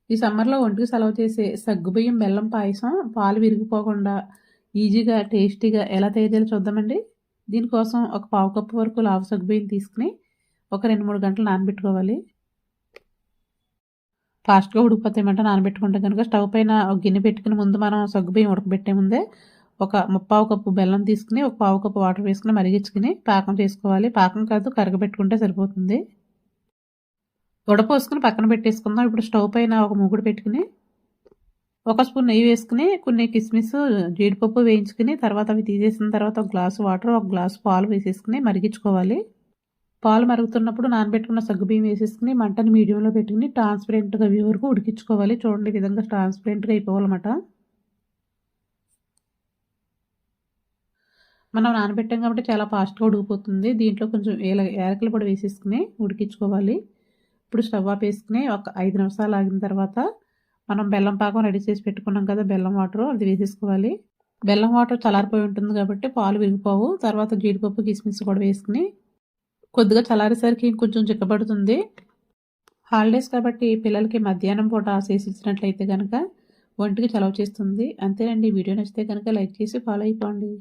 ఈ సమ్మర్‌లో ఒంటికి సలవ చేసే సగ్గుబియ్యం బెల్లం పాయసం పాలు విరిగిపోకుండా ఈజీగా, టేస్టీగా ఎలా తయారు చేయాలో చూద్దామండి. దీనికోసం ఒక పావు కప్పు వరకు లావు సగ్గుబియ్యం తీసుకొని ఒక 2, 3 గంటలు నానబెట్టుకోవాలి. ఫాస్ట్‌గా ఉడికిపోతాయన్నమాట నానబెట్టుకుంటే గనుక. స్టవ్ పైన ఒక గిన్నె పెట్టుకొని ముందు మనం సగ్గుబియ్యం ఉడకబెట్టే ముందే ఒక ముప్పావు కప్పు బెల్లం తీసుకొని, ఒక పావు కప్పు వాటర్ వేసుకొని మరిగించుకొని పాకం చేసుకోవాలి. పాకం కాదు కరగబెట్టుకుంటే సరిపోతుంది. వడపోసుకొని పక్కన పెట్టేసుకుందాం. ఇప్పుడు స్టవ్ పైన ఒక మూకుడు పెట్టుకొని, ఒక స్పూన్ నెయ్యి వేసుకొని, కొన్ని కిస్మిస్, జీడిపప్పు వేయించుకొని, తర్వాత అవి తీసేసిన తర్వాత ఒక గ్లాసు వాటర్, ఒక గ్లాసు పాలు వేసేసుకొని మరిగించుకోవాలి. పాలు మరుగుతున్నప్పుడు నానబెట్టుకున్న సగ్గుబియ్యం వేసేసుకొని మంటని మీడియంలో పెట్టుకుని ట్రాన్స్పరెంట్‌గా అయ్యే వరకు ఉడికించుకోవాలి. చూడండి ఈ విధంగా ట్రాన్స్పరెంట్‌గా అయిపోవాలన్నమాట. మనం నానబెట్టాం కాబట్టి చాలా ఫాస్ట్‌గా ఉడికిపోతుంది. దీంట్లో కొంచెం యాలకుల పొడి వేసేసుకొని ఉడికించుకోవాలి. ఇప్పుడు స్టవ్ ఆపేసుకొని ఒక 5 నిమిషాలు ఆగిన తర్వాత మనం బెల్లం పాకం రెడీ చేసి పెట్టుకున్నాం కదా! బెల్లం వాటరు అది వేసేసుకోవాలి. బెల్లం వాటర్ చల్లారిపోయి ఉంటుంది కాబట్టి పాలు విరిగిపోవు. తర్వాత జీడిపప్పు, కిస్మిస్ కూడా వేసుకొని కొద్దిగా చల్లారేసరికి ఇంకొంచెం చిక్కబడుతుంది. హాలిడేస్ కాబట్టి పిల్లలకి మధ్యాహ్నం పూట చేసి ఇచ్చినట్లయితే గనక ఒంటికి చలవ చేస్తుంది. అంతేనండి. వీడియో నచ్చితే గనక లైక్ చేసి ఫాలో అయిపోండి.